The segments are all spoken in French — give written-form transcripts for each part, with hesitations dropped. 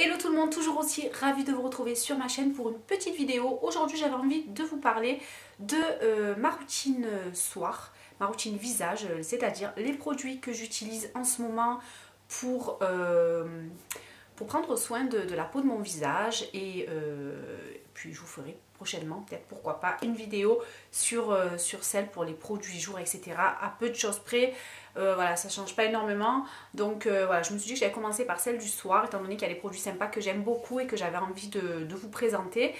Hello tout le monde, toujours aussi ravie de vous retrouver sur ma chaîne pour une petite vidéo. Aujourd'hui j'avais envie de vous parler de ma routine soir, ma routine visage, c'est-à-dire les produits que j'utilise en ce moment pour prendre soin de la peau de mon visage et puis je vous ferai prochainement, peut-être pourquoi pas, une vidéo sur celle pour les produits jour, etc. À peu de choses près. Voilà, ça change pas énormément. Donc voilà, je me suis dit que j'allais commencer par celle du soir, étant donné qu'il y a des produits sympas que j'aime beaucoup et que j'avais envie de vous présenter.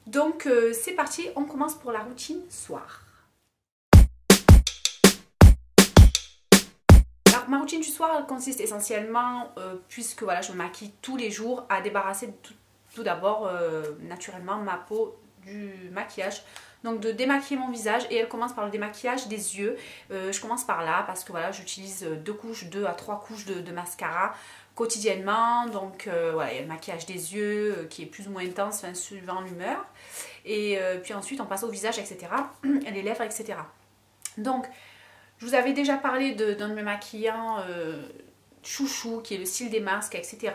Donc c'est parti, on commence pour la routine soir. Alors ma routine du soir, elle consiste essentiellement, puisque voilà, je me maquille tous les jours, à débarrasser tout d'abord naturellement ma peau du maquillage, donc de démaquiller mon visage, et elle commence par le démaquillage des yeux. Je commence par là parce que voilà, j'utilise 2 à 3 couches de mascara quotidiennement, donc voilà, il y a le maquillage des yeux qui est plus ou moins intense, enfin, suivant l'humeur, et puis ensuite on passe au visage, etc., et les lèvres, etc. Donc je vous avais déjà parlé d'un de mes maquillants chouchou qui est le Cils des masques, etc.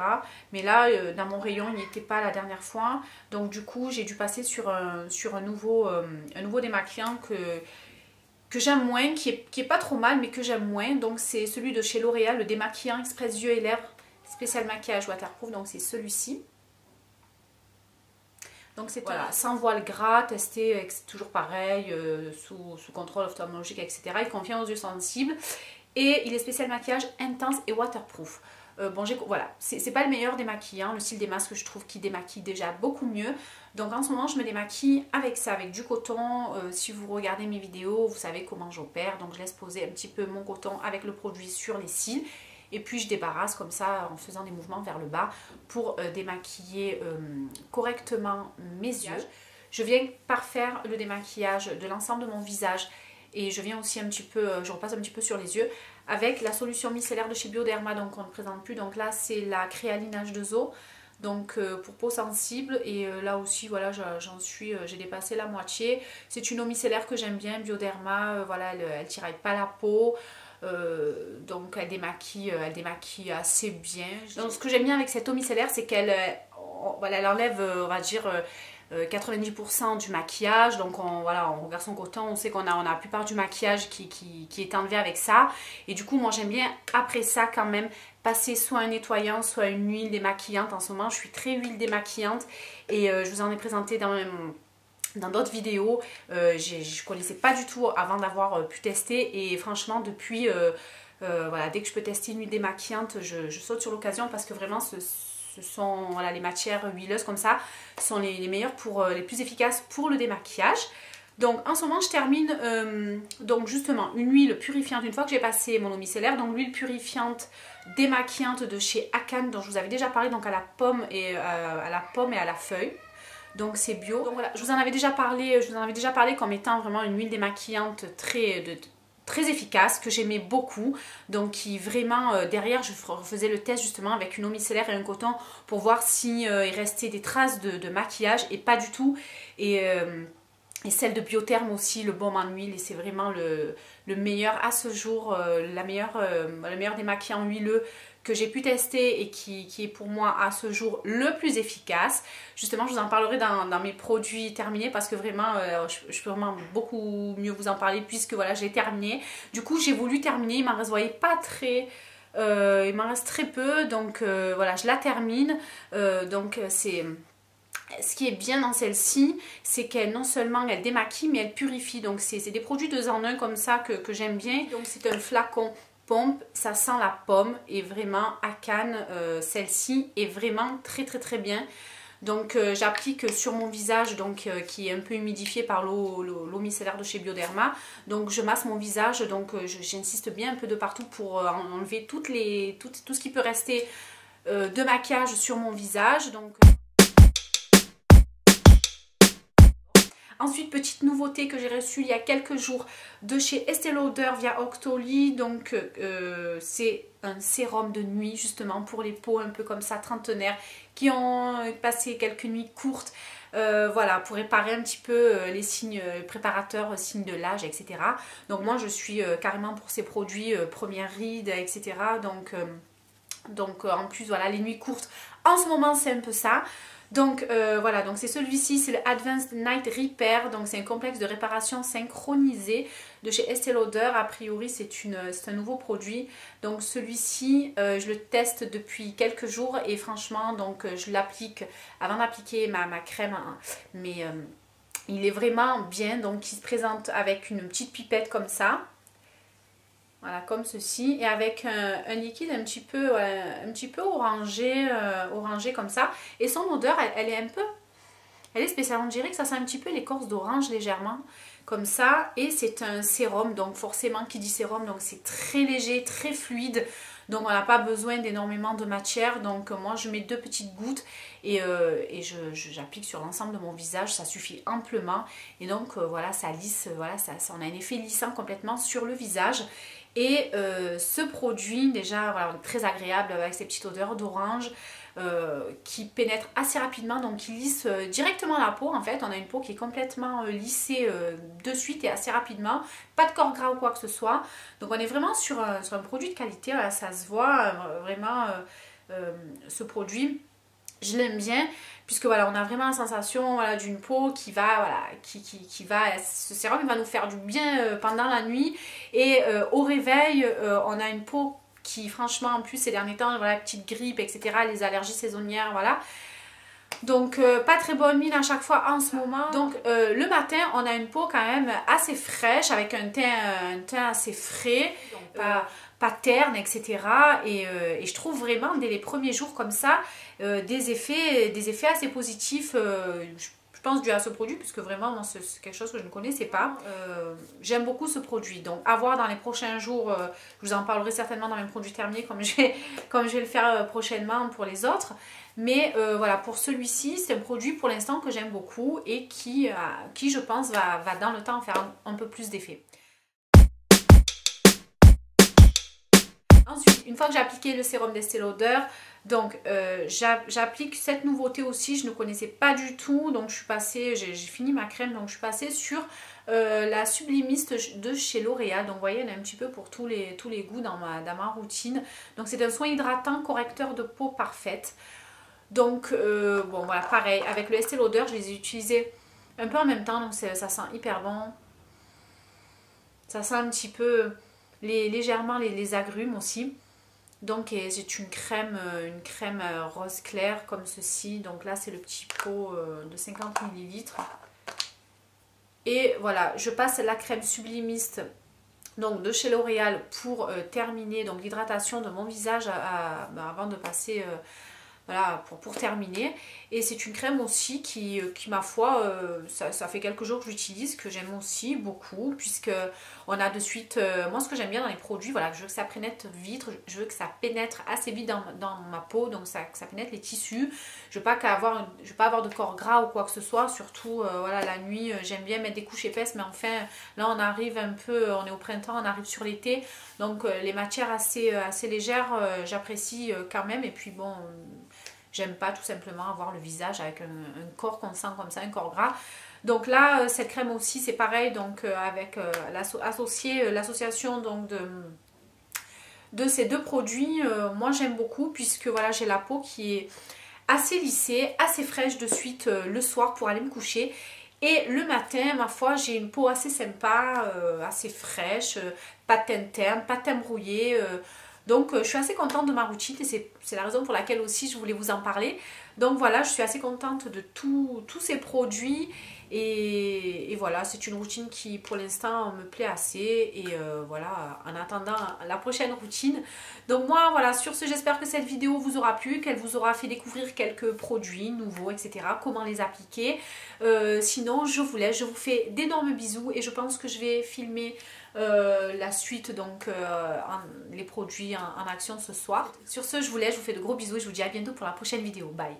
Mais là dans mon rayon il n'y était pas la dernière fois, donc du coup j'ai dû passer sur un nouveau démaquillant que j'aime moins, qui est pas trop mal mais que j'aime moins. Donc c'est celui de chez L'Oréal, le démaquillant express yeux et lèvres spécial maquillage waterproof, donc c'est celui-ci. Donc c'est voilà, sans voile gras, testé toujours pareil, sous contrôle ophtalmologique, etc. Il convient aux yeux sensibles. Et il est spécial maquillage intense et waterproof. Bon, voilà, c'est pas le meilleur démaquillant, le Cils des masques, je trouve qu'il démaquille déjà beaucoup mieux. Donc en ce moment je me démaquille avec ça, avec du coton. Si vous regardez mes vidéos, vous savez comment j'opère. Donc je laisse poser un petit peu mon coton avec le produit sur les cils. Et puis je débarrasse comme ça en faisant des mouvements vers le bas pour démaquiller correctement mes yeux. Je viens parfaire le démaquillage de l'ensemble de mon visage. Et je viens aussi un petit peu, je repasse un petit peu sur les yeux avec la solution micellaire de chez Bioderma, donc on ne présente plus. Donc là c'est la Créaline H2O, donc pour peau sensible, et là aussi voilà, j'ai dépassé la moitié. C'est une eau micellaire que j'aime bien, Bioderma, voilà, elle tiraille pas la peau. Donc elle démaquille assez bien. Donc ce que j'aime bien avec cette eau micellaire, c'est qu'elle voilà, elle enlève, on va dire, 90% du maquillage. Donc voilà, on regarde son coton, on sait qu'on a la plupart du maquillage qui est enlevé avec ça. Et du coup moi j'aime bien après ça quand même passer soit un nettoyant, soit une huile démaquillante. En ce moment je suis très huile démaquillante, et je vous en ai présenté dans d'autres vidéos. Je connaissais pas du tout avant d'avoir pu tester, et franchement depuis voilà, dès que je peux tester une huile démaquillante, je saute sur l'occasion, parce que vraiment ce sont voilà, les matières huileuses comme ça sont les meilleures, les plus efficaces pour le démaquillage. Donc en ce moment je termine donc justement une huile purifiante une fois que j'ai passé mon eau micellaire. Donc l'huile purifiante démaquillante de chez Akan, dont je vous avais déjà parlé, donc à la pomme et à la feuille. Donc c'est bio. Donc voilà, je vous en avais déjà parlé comme étant vraiment une huile démaquillante très efficace, que j'aimais beaucoup. Donc qui vraiment, derrière je faisais le test justement avec une eau micellaire et un coton pour voir si il restait des traces de maquillage, et pas du tout. Et celle de Biotherme aussi, le baume en huile, et c'est vraiment le meilleur à ce jour, le meilleur démaquillant huileux que j'ai pu tester, et qui est pour moi à ce jour le plus efficace. Justement je vous en parlerai dans mes produits terminés, parce que vraiment je peux vraiment beaucoup mieux vous en parler, puisque voilà, j'ai terminé. Du coup j'ai voulu terminer, il m'en reste, voyez, pas très... il m'en reste très peu, donc voilà, je la termine. Donc c'est... Ce qui est bien dans celle-ci, c'est qu'elle non seulement elle démaquille, mais elle purifie. Donc c'est des produits 2 en 1 comme ça que j'aime bien. Donc c'est un flacon pompe, ça sent la pomme, et vraiment Akan, celle-ci est vraiment très bien. Donc j'applique sur mon visage, donc qui est un peu humidifié par l'eau micellaire de chez Bioderma. Donc je masse mon visage, donc j'insiste bien un peu de partout pour enlever tout ce qui peut rester de maquillage sur mon visage. Donc ensuite, petite nouveauté que j'ai reçue il y a quelques jours de chez Estée Lauder via Octoly. Donc c'est un sérum de nuit justement pour les peaux un peu comme ça trentenaires qui ont passé quelques nuits courtes. Voilà, pour réparer un petit peu les signes préparateurs, signes de l'âge, etc. Donc moi je suis carrément pour ces produits première ride, etc. Donc Donc en plus voilà, les nuits courtes en ce moment c'est un peu ça. Donc voilà, donc c'est celui-ci, c'est le Advanced Night Repair. Donc c'est un complexe de réparation synchronisé de chez Estée Lauder. A priori c'est un nouveau produit. Donc celui-ci je le teste depuis quelques jours et franchement donc je l'applique avant d'appliquer ma crème hein, mais il est vraiment bien. Donc il se présente avec une petite pipette comme ça. Voilà, comme ceci, et avec un liquide un petit peu orangé, orangé comme ça. Et son odeur, elle est un peu, elle est spéciale. On dirait que ça sent un petit peu l'écorce d'orange légèrement, comme ça. Et c'est un sérum, donc forcément, qui dit sérum, donc c'est très léger, très fluide. Donc on n'a pas besoin d'énormément de matière. Donc moi, je mets 2 petites gouttes et j'applique sur l'ensemble de mon visage. Ça suffit amplement. Et donc voilà, ça lisse, voilà, on a un effet lissant complètement sur le visage. Et ce produit, déjà, voilà, très agréable avec ses petites odeurs d'orange qui pénètrent assez rapidement, donc qui lisse directement la peau. En fait, on a une peau qui est complètement lissée de suite et assez rapidement. Pas de corps gras ou quoi que ce soit. Donc, on est vraiment sur un produit de qualité. Voilà, ça se voit vraiment ce produit. Je l'aime bien puisque voilà, on a vraiment la sensation voilà, d'une peau qui va, voilà, qui va, ce sérum il va nous faire du bien pendant la nuit et au réveil, on a une peau qui franchement en plus ces derniers temps, voilà, petite grippe, etc., les allergies saisonnières, voilà. Donc pas très bonne mine à chaque fois en ce moment. Donc le matin, on a une peau quand même assez fraîche avec un teint assez frais. Donc, pas terne, etc. Et je trouve vraiment dès les premiers jours comme ça des effets assez positifs. Je pense dû à ce produit puisque vraiment c'est quelque chose que je ne connaissais pas. J'aime beaucoup ce produit. Donc à voir dans les prochains jours. Je vous en parlerai certainement dans mes produits terminés comme je vais le faire prochainement pour les autres. Mais voilà, pour celui-ci, c'est un produit pour l'instant que j'aime beaucoup et qui je pense va dans le temps faire un peu plus d'effet. Ensuite, une fois que j'ai appliqué le sérum d'Estée Lauder, donc j'applique cette nouveauté aussi, je ne connaissais pas du tout, donc je suis passée, j'ai fini ma crème, donc je suis passée sur la Sublimiste de chez L'Oréal. Donc vous voyez, elle est un petit peu pour tous les goûts dans ma routine. Donc c'est un soin hydratant, correcteur de peau parfaite. Donc bon voilà, pareil, avec le Estée Lauder, je les ai utilisés un peu en même temps, donc ça sent hyper bon. Ça sent un petit peu légèrement les agrumes aussi. Donc c'est une crème rose clair comme ceci. Donc là c'est le petit pot de 50 ml. Et voilà, je passe la crème sublimiste donc de chez L'Oréal pour terminer donc l'hydratation de mon visage avant de passer voilà, pour terminer. Et c'est une crème aussi qui ma foi, ça fait quelques jours que j'utilise, que j'aime aussi beaucoup, puisque on a de suite, moi ce que j'aime bien dans les produits, voilà, je veux que ça pénètre vite, je veux que ça pénètre assez vite dans ma peau, donc que ça pénètre les tissus. Je veux pas avoir de corps gras ou quoi que ce soit, surtout voilà, la nuit, j'aime bien mettre des couches épaisses, mais enfin, là on arrive un peu, on est au printemps, on arrive sur l'été, donc les matières assez légères, j'apprécie quand même, et puis bon... J'aime pas tout simplement avoir le visage avec un corps qu'on sent comme ça, un corps gras. Donc là, cette crème aussi, c'est pareil. Donc avec l'association donc de ces deux produits, moi j'aime beaucoup puisque voilà, j'ai la peau qui est assez lissée, assez fraîche de suite le soir pour aller me coucher. Et le matin, ma foi, j'ai une peau assez sympa, assez fraîche, pas de teint terne, pas de teint brouillé. Donc je suis assez contente de ma routine et c'est la raison pour laquelle aussi je voulais vous en parler. Donc voilà, je suis assez contente de tous ces produits et voilà, c'est une routine qui pour l'instant me plaît assez et voilà, en attendant la prochaine routine. Donc moi voilà, sur ce, j'espère que cette vidéo vous aura plu, qu'elle vous aura fait découvrir quelques produits nouveaux, etc. Comment les appliquer. Sinon je vous laisse, je vous fais d'énormes bisous et je pense que je vais filmer la suite, donc les produits en action ce soir. Sur ce, je vous laisse, je vous fais de gros bisous et je vous dis à bientôt pour la prochaine vidéo. Bye!